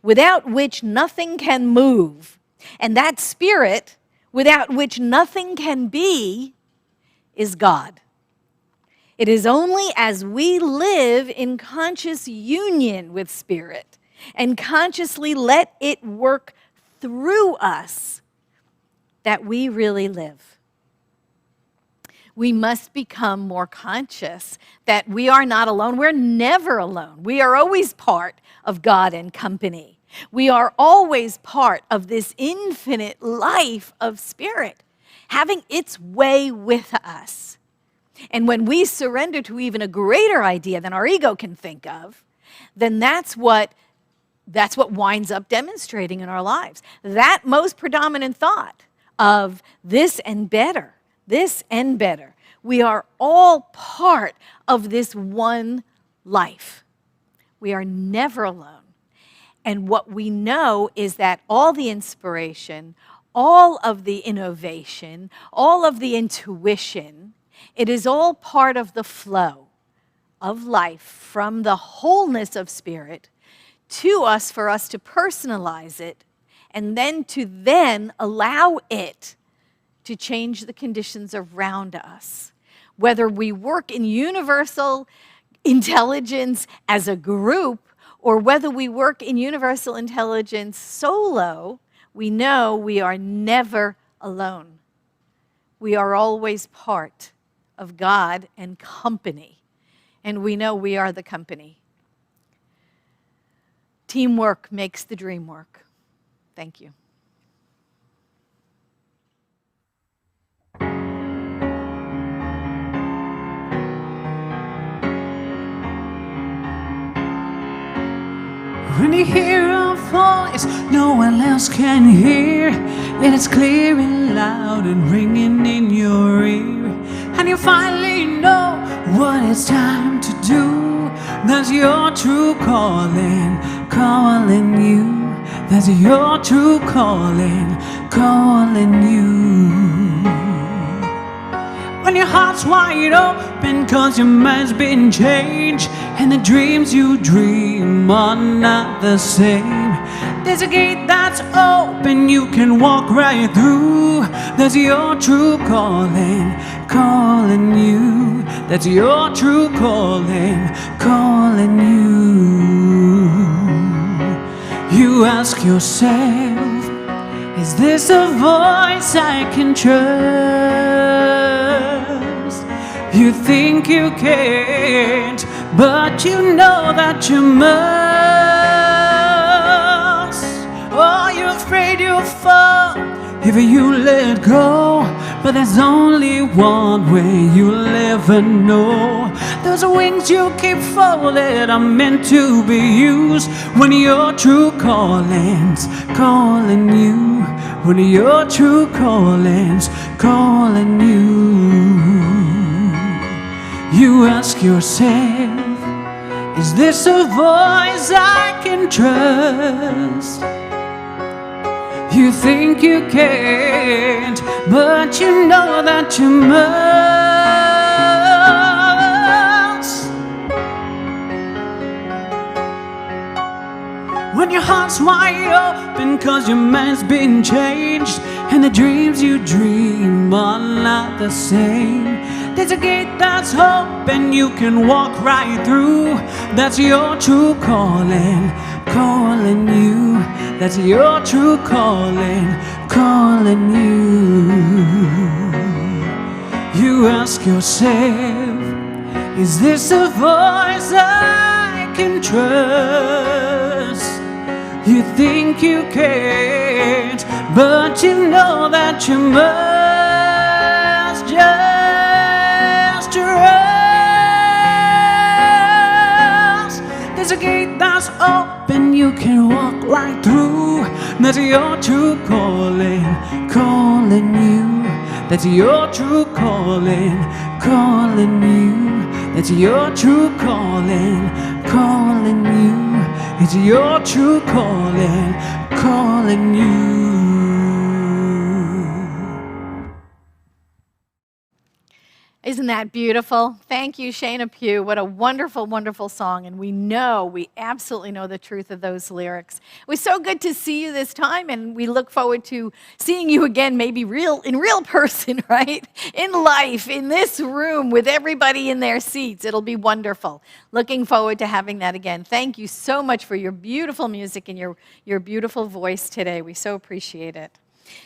without which nothing can move, and that spirit without which nothing can be, is God. It is only as we live in conscious union with Spirit and consciously let it work through us that we really live. We must become more conscious that we are not alone. We're never alone. We are always part of God and company. We are always part of this infinite life of Spirit, having its way with us. And when we surrender to even a greater idea than our ego can think of, then that's what winds up demonstrating in our lives. That most predominant thought of this and better, this and better. We are all part of this one life. We are never alone. And what we know is that all the inspiration, all of the innovation, all of the intuition, it is all part of the flow of life from the wholeness of spirit to us for us to personalize it and then to allow it to change the conditions around us. Whether we work in universal intelligence as a group or whether we work in universal intelligence solo, we know we are never alone. We are always part of God and company, and we know we are the company. Teamwork makes the dream work. Thank you.
When you hear a voice no one else can hear, and it's clear and loud and ringing in your ear, and you finally know what it's time to do. That's your true calling, calling you. That's your true calling, calling you. When your heart's wide open, 'cause your mind's been changed, and the dreams you dream are not the same. There's a gate that's open you can walk right through. That's your true calling, calling you. That's your true calling, calling you. You ask yourself, is this a voice I can trust? You think you can't, but you know that you must. Oh, you're afraid you'll fall if you let go, but there's only one way you'll ever know. Those wings you keep folded are meant to be used when your true calling's calling you. When your true calling's calling you. You ask yourself, is this a voice I can trust? You think you can't, but you know that you must. When your heart's wide open, 'cause your mind's been changed, and the dreams you dream are not the same. There's a gate that's open you can walk right through. That's your true calling, calling you. That's your true calling, calling you. You ask yourself, is this a voice I can trust? You think you can't, but you know that you must just trust. There's a gate that's open you can walk right through. That's your true calling, calling you. That's your true calling, calling you. That's your true calling, calling you. It's your true calling, calling you.
Isn't that beautiful? Thank you, Shaina Pugh. What a wonderful, wonderful song. And we absolutely know the truth of those lyrics. It was so good to see you this time, and we look forward to seeing you again, maybe in real person, right? In life, in this room, with everybody in their seats. It'll be wonderful. Looking forward to having that again. Thank you so much for your beautiful music and your beautiful voice today. We so appreciate it.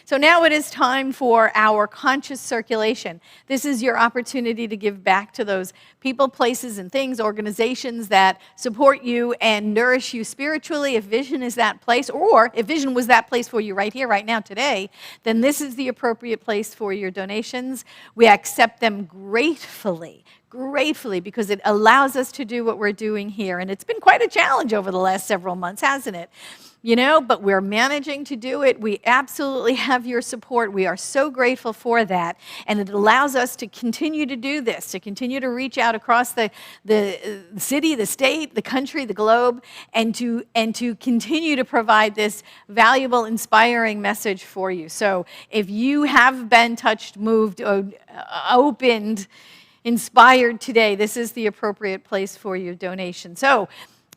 So now it is time for our conscious circulation. This is your opportunity to give back to those people, places, and things, organizations that support you and nourish you spiritually. If Vision is that place, or if Vision was that place for you right here, right now, today, then this is the appropriate place for your donations. We accept them gratefully, because it allows us to do what we're doing here. And it's been quite a challenge over the last several months, hasn't it? but we're managing to do it. We absolutely have your support. We are so grateful for that. And it allows us to continue to do this, to continue to reach out across the city, the state, the country, the globe, and to continue to provide this valuable, inspiring message for you. So if you have been touched, moved, opened, inspired today, this is the appropriate place for your donation. So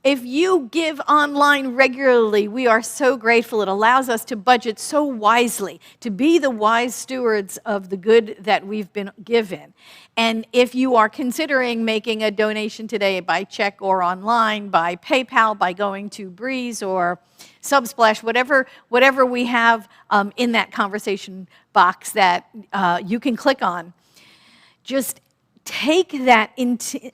if you give online regularly, we are so grateful. It allows us to budget so wisely, to be the wise stewards of the good that we've been given. And if you are considering making a donation today by check or online, by PayPal, by going to Breeze or Subsplash, whatever we have in that conversation box that you can click on, just take that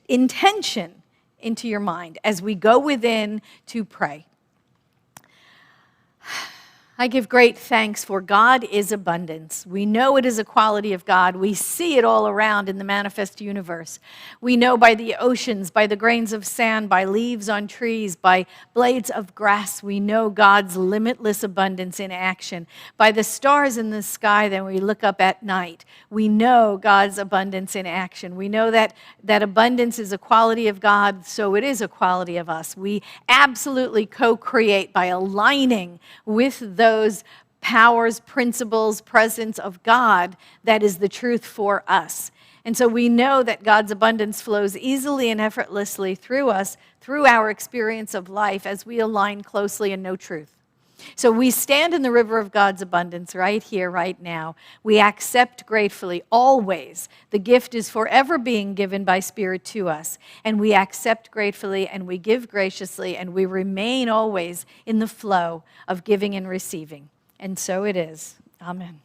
intention into your mind as we go within to pray. I give great thanks for God is abundance. We know it is a quality of God. We see it all around in the manifest universe. We know by the oceans, by the grains of sand, by leaves on trees, by blades of grass, we know God's limitless abundance in action. By the stars in the sky that we look up at night, we know God's abundance in action. We know that abundance is a quality of God, so it is a quality of us. We absolutely co-create by aligning with those powers, principles, presence of God that is the truth for us. And so we know that God's abundance flows easily and effortlessly through us, through our experience of life as we align closely and know truth. So we stand in the river of God's abundance right here, right now. We accept gratefully, always. The gift is forever being given by Spirit to us. And we accept gratefully, and we give graciously, and we remain always in the flow of giving and receiving. And so it is. Amen.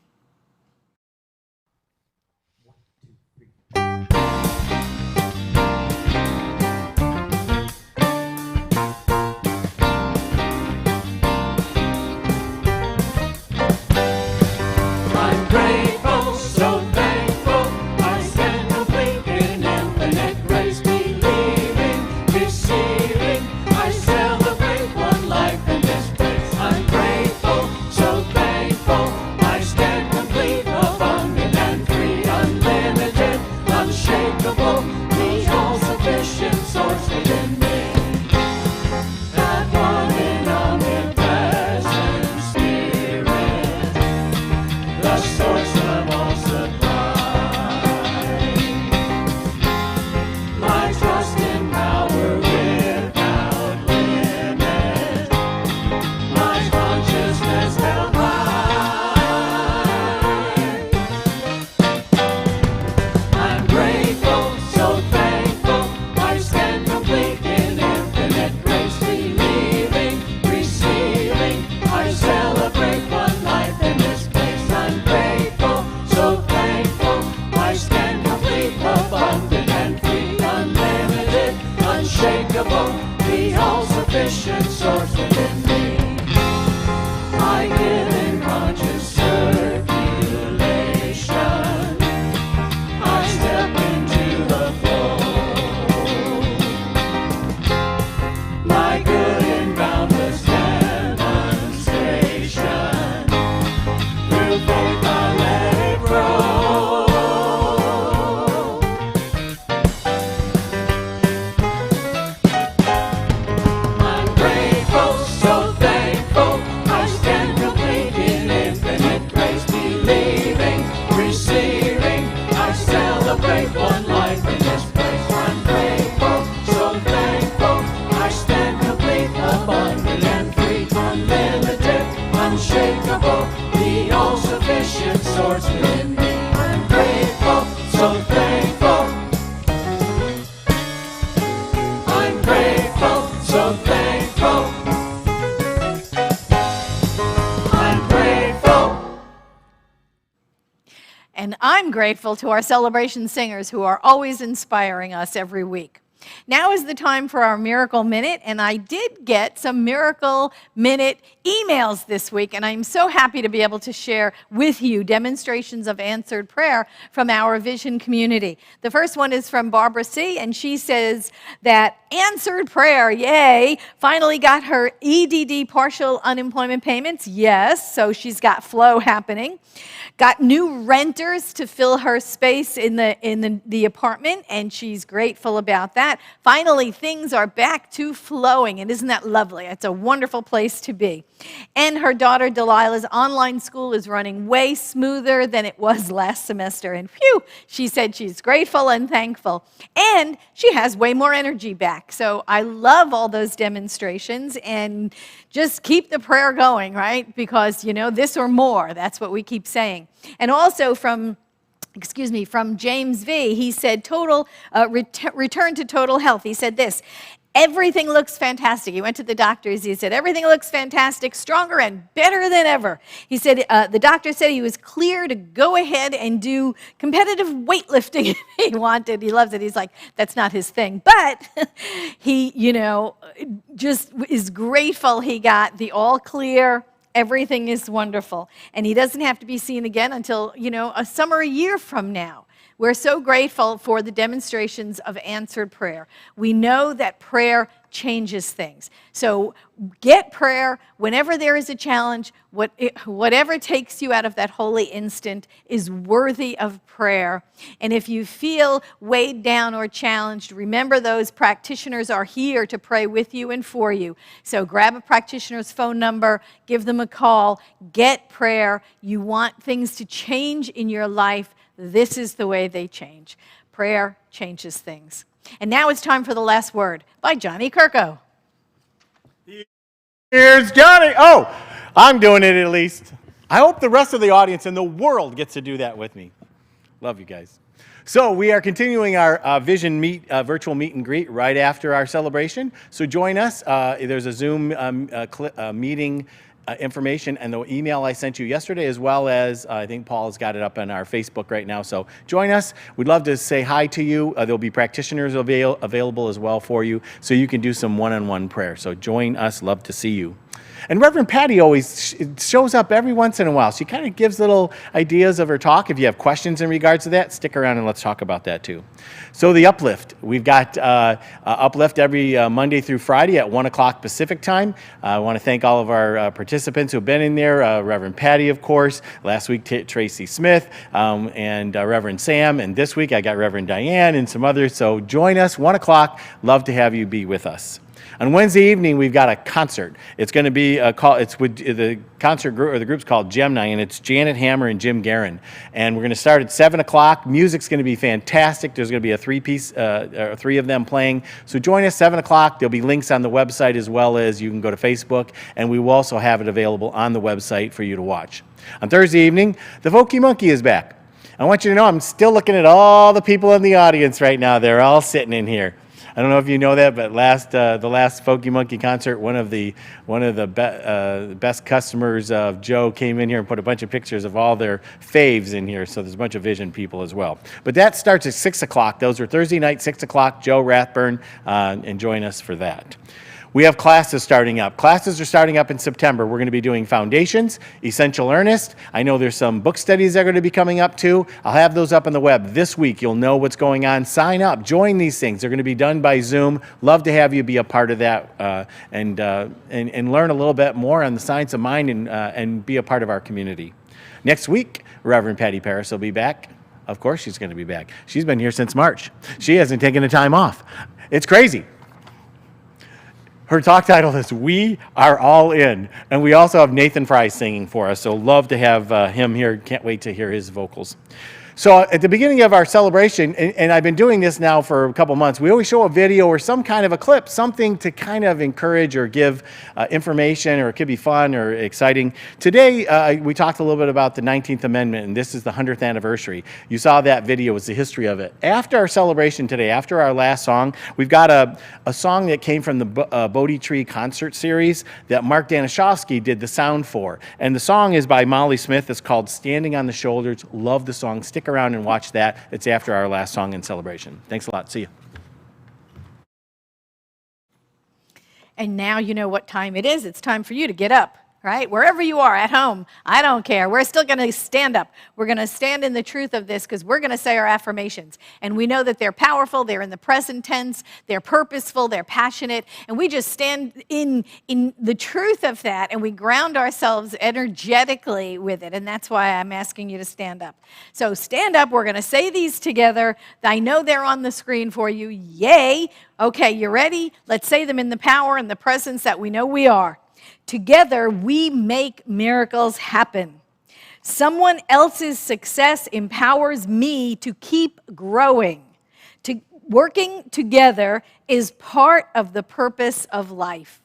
And I'm grateful to our celebration singers who are always inspiring us every week. Now is the time for our Miracle Minute, and I did get some Miracle Minute emails this week, and I'm so happy to be able to share with you demonstrations of answered prayer from our Vision community. The first one is from Barbara C., and she says that answered prayer, yay, finally got her EDD partial unemployment payments, yes, so she's got flow happening. Got new renters to fill her space in the apartment, and she's grateful about that. Finally, things are back to flowing, and isn't that lovely? It's a wonderful place to be. And her daughter Delilah's online school is running way smoother than it was last semester, and phew, she said she's grateful and thankful. And she has way more energy back. So I love all those demonstrations, and just keep the prayer going, right? Because, this or more, that's what we keep saying. And also from James V, he said return to total health. He said this: everything looks fantastic. He went to the doctors. He said, everything looks fantastic, stronger and better than ever. He said, the doctor said he was clear to go ahead and do competitive weightlifting if he wanted. He loves it. He's like, that's not his thing. But he, just is grateful he got the all clear. Everything is wonderful. And he doesn't have to be seen again until, a summer a year from now. We're so grateful for the demonstrations of answered prayer. We know that prayer changes things. So get prayer whenever there is a challenge. Whatever takes you out of that holy instant is worthy of prayer. And if you feel weighed down or challenged, remember those practitioners are here to pray with you and for you. So grab a practitioner's phone number, give them a call, get prayer. You want things to change in your life. This is the way they change. Prayer changes things. And now it's time for The Last Word by Johnny Kirko.
Here's Johnny. Oh, I'm doing it at least. I hope the rest of the audience in the world gets to do that with me. Love you guys. So we are continuing our Vision virtual meet and greet right after our celebration. So join us. There's a Zoom meeting information and the email I sent you yesterday, as well as I think Paul's got it up on our Facebook right now. So join us. We'd love to say hi to you. There'll be practitioners available as well for you, so you can do some one-on-one prayer. So join us. Love to see you. And Reverend Patti always shows up every once in a while. She kind of gives little ideas of her talk. If you have questions in regards to that, stick around and let's talk about that too. So the Uplift. We've got Uplift every Monday through Friday at 1 o'clock Pacific time. I want to thank all of our participants who have been in there. Reverend Patti, of course. Last week, Tracy Smith and Reverend Sam. And this week, I got Reverend Diane and some others. So join us, 1 o'clock. Love to have you be with us. On Wednesday evening, we've got a concert. It's going to be it's with the concert group, or the group's called Gemini, and it's Janet Hammer and Jim Guerin. And we're going to start at 7 o'clock. Music's going to be fantastic. There's going to be a three of them playing. So join us 7 o'clock. There'll be links on the website, as well as you can go to Facebook, and we will also have it available on the website for you to watch. On Thursday evening, the Folky Monkey is back. I want you to know I'm still looking at all the people in the audience right now. They're all sitting in here. I don't know if you know that, but the last Folky Monkey concert, one of the best customers of Joe came in here and put a bunch of pictures of all their faves in here. So there's a bunch of Vision people as well. But that starts at 6 o'clock. Those are Thursday night, 6 o'clock. Joe Rathburn, and join us for that. We have classes starting up. Classes are starting up in September. We're going to be doing Foundations, Essential Earnest. I know there's some book studies that are going to be coming up too. I'll have those up on the web this week. You'll know what's going on. Sign up. Join these things. They're going to be done by Zoom. Love to have you be a part of that and learn a little bit more on the science of mind and be a part of our community. Next week, Reverend Patti Paris will be back. Of course she's going to be back. She's been here since March. She hasn't taken a time off. It's crazy. Her talk title is We Are All In. And we also have Nathan Fry singing for us, so love to have him here. Can't wait to hear his vocals. So at the beginning of our celebration, and I've been doing this now for a couple months, we always show a video or some kind of a clip, something to kind of encourage or give information, or it could be fun or exciting. Today, we talked a little bit about the 19th Amendment, and this is the 100th anniversary. You saw that video, it's the history of it. After our celebration today, after our last song, we've got a song that came from the Bodhi Tree concert series that Mark Danishofsky did the sound for. And the song is by Molly Smith. It's called Standing on the Shoulders. Love the song. Stick around and watch that. It's after our last song in celebration. Thanks a lot. See you.
And now you know what time it is. It's time for you to get up, right? Wherever you are, at home, I don't care. We're still going to stand up. We're going to stand in the truth of this because we're going to say our affirmations. And we know that they're powerful, they're in the present tense, they're purposeful, they're passionate. And we just stand in the truth of that, and we ground ourselves energetically with it. And that's why I'm asking you to stand up. So stand up. We're going to say these together. I know they're on the screen for you. Yay. Okay, you ready? Let's say them in the power and the presence that we know we are. Together, we make miracles happen. Someone else's success empowers me to keep growing. Working together is part of the purpose of life.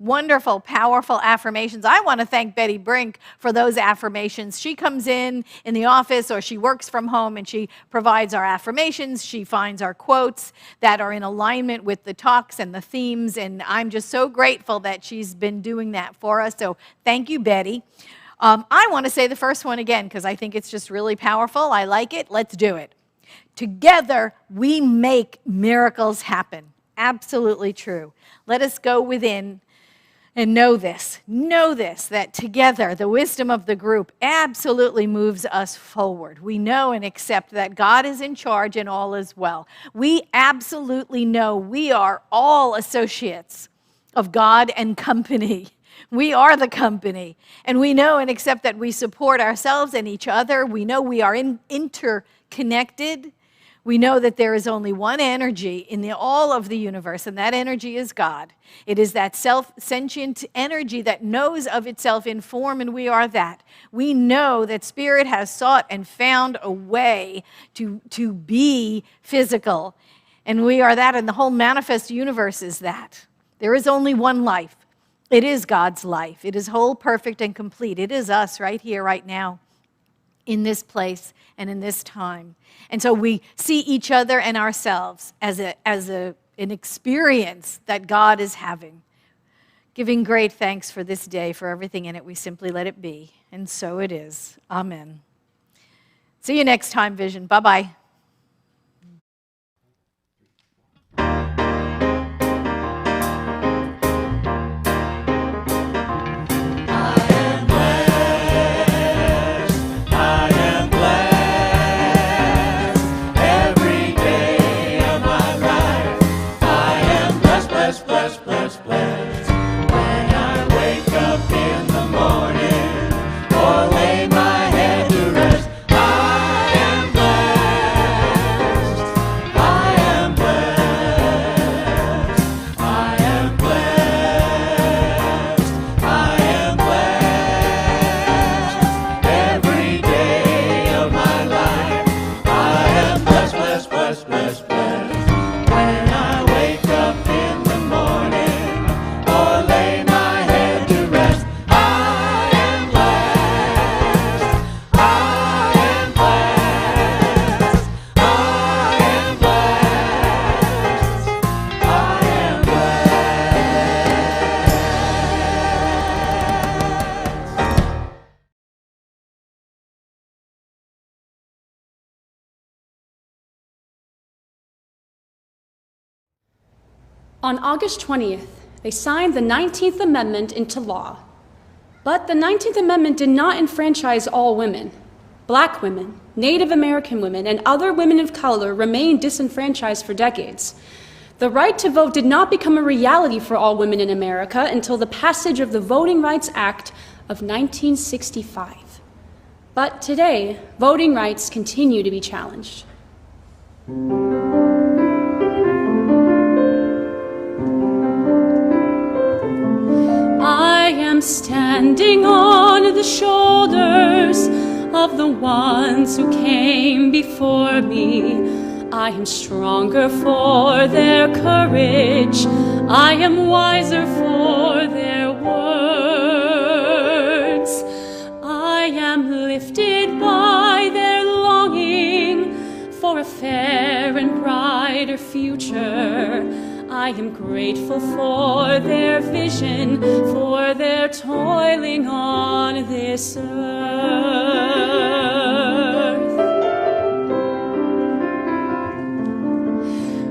Wonderful, powerful affirmations. I want to thank Betty Brink for those affirmations. She comes in the office, or she works from home, and she provides our affirmations. She finds our quotes that are in alignment with the talks and the themes, and I'm just so grateful that she's been doing that for us. So thank you, Betty. I want to say the first one again because I think it's just really powerful. I like it. Let's do it. Together, we make miracles happen. Absolutely true. Let us go within and know this, that together, the wisdom of the group absolutely moves us forward. We know and accept that God is in charge and all is well. We absolutely know we are all associates of God and company. We are the company. And we know and accept that we support ourselves and each other. We know we are interconnected. We know that there is only one energy in all of the universe, and that energy is God. It is that self-sentient energy that knows of itself in form, and we are that. We know that Spirit has sought and found a way to be physical, and we are that, and the whole manifest universe is that. There is only one life. It is God's life. It is whole, perfect, and complete. It is us right here, right now, in this place and in this time. And so we see each other and ourselves as an experience that God is having. Giving great thanks for this day, for everything in it, we simply let it be. And so it is. Amen. See you next time, Vision. Bye-bye.
On August 20th, they signed the 19th Amendment into law. But the 19th Amendment did not enfranchise all women. Black women, Native American women, and other women of color remained disenfranchised for decades. The right to vote did not become a reality for all women in America until the passage of the Voting Rights Act of 1965. But today, voting rights continue to be challenged. I am standing on the shoulders of the ones who came before me. I am stronger for their courage. I am wiser for their words. I am lifted by their longing for a fair and brighter future. I am grateful for their vision, for their toiling on this earth.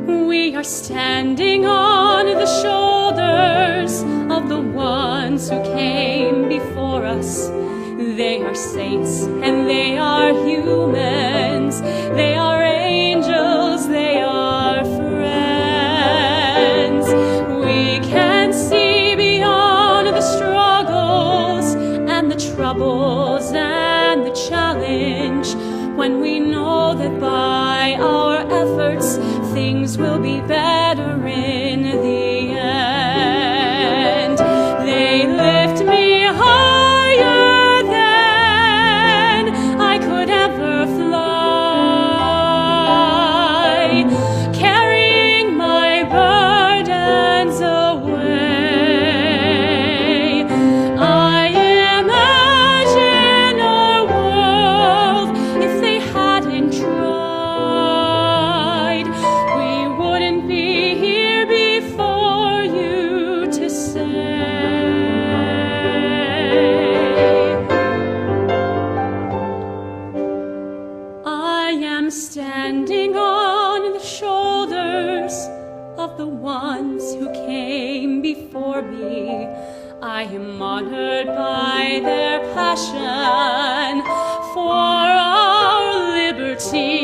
We are standing on the shoulders saints and they are humans. They are angels, they are friends. We can see beyond the struggles and the troubles and the challenge when we know that by our efforts things will be better in the end. They lift me higher than I could ever fly, carrying my burdens away. I imagine our world, if they hadn't tried, we wouldn't be here before you to say. I am standing on the shoulders of the ones who came before me. I am honored by their passion for our liberty.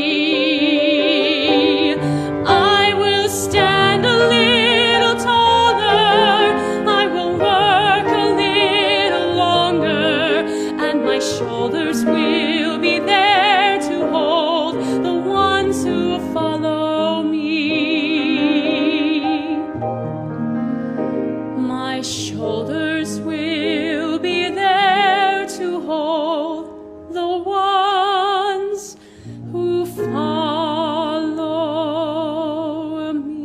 I will stand a little taller, I will work a little longer, and my shoulders will be there to hold the ones who follow me. My shoulders will be there to hold the ones who follow me.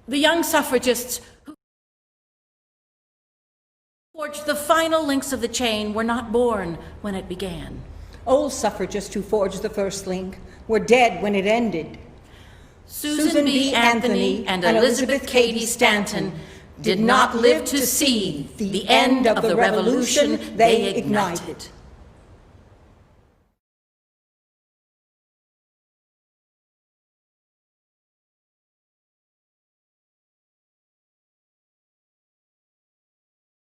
The young suffragists who forged the final links of the chain were not born when it began.
Old suffragists who forged the first link were dead when it ended.
Susan B. Anthony and Elizabeth Cady Stanton did not live to see the end of the revolution they ignited.